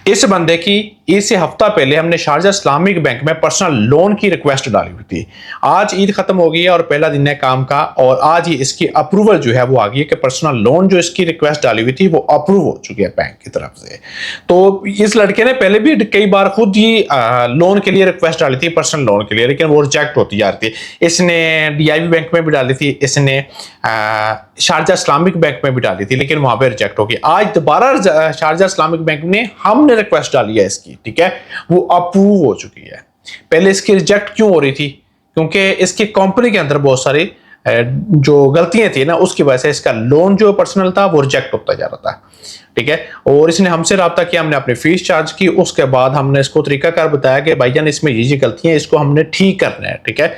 इस बंदे की इससे हफ्ता पहले हमने शारजा इस्लामिक बैंक में पर्सनल लोन की रिक्वेस्ट डाली हुई थी। आज ईद खत्म हो गई है और पहला दिन है काम का, और आज ही इसकी अप्रूवल जो है वो आ गई है कि पर्सनल लोन जो इसकी रिक्वेस्ट डाली हुई थी वो अप्रूव हो चुकी है बैंक की तरफ से। तो इस लड़के ने पहले भी कई बार खुद ही लोन के लिए रिक्वेस्ट डाली थी, पर्सनल लोन के लिए, लेकिन वो रिजेक्ट होती जा रही थी। इसने DIB बैंक में भी डाली थी, इसने शारजा इस्लामिक बैंक में भी डाली थी, लेकिन वहां पे रिजेक्ट हो गई। आज दोबारा शारजा इस्लामिक बैंक में हमने रिक्वेस्ट डाली है इसकी, ठीक है, वो अप्रूव हो चुकी है। पहले इसकी रिजेक्ट क्यों हो रही थी? क्योंकि इसकी कंपनी के अंदर बहुत सारी जो गलतियां थी ना, उसकी वजह से इसका लोन जो पर्सनल था वो रिजेक्ट होता जा रहा था, ठीक है। और इसने हमसे रब्ता किया, हमने अपनी फीस चार्ज की, उसके बाद हमने इसको तरीकाकार बताया कि भाईजान इसमें ये गलतियां, इसको हमने ठीक करना है, ठीक है।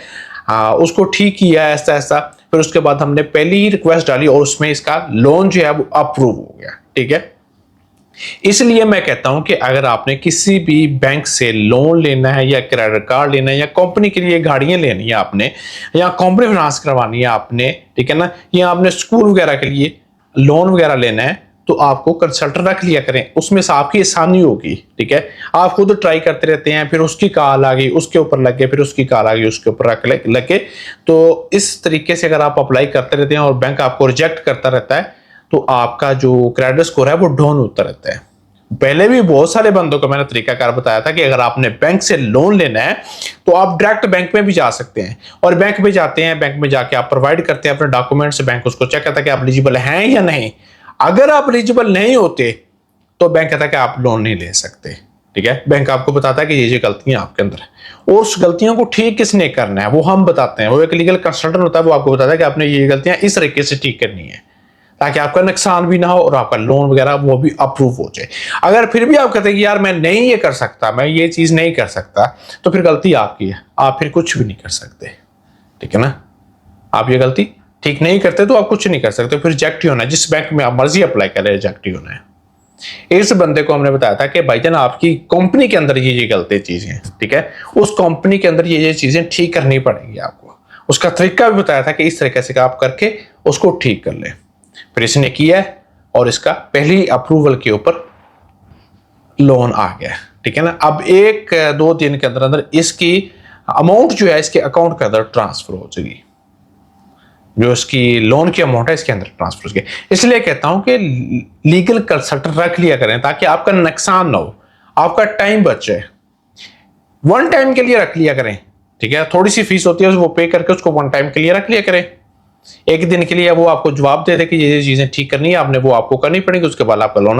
उसको ठीक किया ऐसा ऐसा, फिर उसके बाद हमने पहली ही रिक्वेस्ट डाली और उसमें इसका लोन जो है वो अप्रूव हो गया, ठीक है। इसलिए मैं कहता हूं कि अगर आपने किसी भी बैंक से लोन लेना है या क्रेडिट कार्ड लेना है या कंपनी के लिए गाड़ियां लेनी है आपने, या कंपनी फाइनेंस करवानी है आपने, ठीक है ना, या आपने स्कूल वगैरह के लिए लोन वगैरह लेना है, तो आपको कंसल्टेंट रख लिया करें, उसमें से आपकी आसानी होगी, ठीक है। आप खुद ट्राई करते रहते हैं, फिर उसकी कॉल आ गई उसके ऊपर लग गए, फिर उसकी कॉल आ गई उसके ऊपर लग गए। तो इस तरीके से अगर आप अप्लाई करते रहते हैं और बैंक आपको रिजेक्ट करता रहता है, तो आपका जो क्रेडिट स्कोर है वो डाउन होता रहता है। पहले भी बहुत सारे बंदों को मैंने तरीकाकार बताया था कि अगर आपने बैंक से लोन लेना है तो आप डायरेक्ट बैंक में भी जा सकते हैं, और बैंक में जाते हैं, बैंक में जाके आप प्रोवाइड करते हैं अपने डॉक्यूमेंट्स, बैंक उसको चेक करता है कि आप एलिजिबल हैं या नहीं। अगर आप एलिजिबल नहीं होते तो बैंक कहता है कि आप लोन नहीं ले सकते, ठीक है। बैंक आपको बताता है कि ये गलतियां आपके अंदर है, और उस गलतियों को ठीक किसने करना है वो हम बताते हैं। वो एक लीगल कंसल्टेंट होता है, वो आपको बताता है कि आपने ये गलतियां इस तरीके से ठीक करनी है ताकि आपका नुकसान भी ना हो और आपका लोन वगैरह वो भी अप्रूव हो जाए। अगर फिर भी आप कहते हैं कि यार मैं नहीं ये कर सकता, मैं ये चीज नहीं कर सकता, तो फिर गलती आपकी है, आप फिर कुछ भी नहीं कर सकते, ठीक है ना। आप ये गलती ठीक नहीं करते तो आप कुछ नहीं कर सकते, फिर रिजेक्ट ही होना है। जिस बैंक में आप मर्जी अप्लाई करें रिजेक्ट ही होना है। इस बंदे को हमने बताया था कि भाईजान आपकी कंपनी के अंदर ये गलती चीजें, ठीक है, उस कंपनी के अंदर ये चीजें ठीक करनी पड़ेंगी आपको। उसका तरीका भी बताया था कि इस तरीके से आप करके उसको ठीक कर ले। फिर इसने किया और इसका पहली अप्रूवल के ऊपर लोन आ गया, ठीक है ना। अब 1-2 दिन के अंदर अंदर इसकी अमाउंट जो है इसके अकाउंट के अंदर ट्रांसफर हो जाएगी, जो इसकी लोन की अमाउंट है इसके अंदर ट्रांसफर हो गई। इसलिए कहता हूं कि लीगल कंसल्टेंट रख लिया करें ताकि आपका नुकसान ना हो, आपका टाइम बच जाए। वन टाइम के लिए रख लिया करें, ठीक है। थोड़ी सी फीस होती है वो पे करके उसको वन टाइम के लिए रख लिया करें, एक दिन के लिए वो आपको जवाब दे दे कि ये चीजें ठीक करनी है आपने, वो आपको करनी पड़ेगी, उसके बाद आपका लोन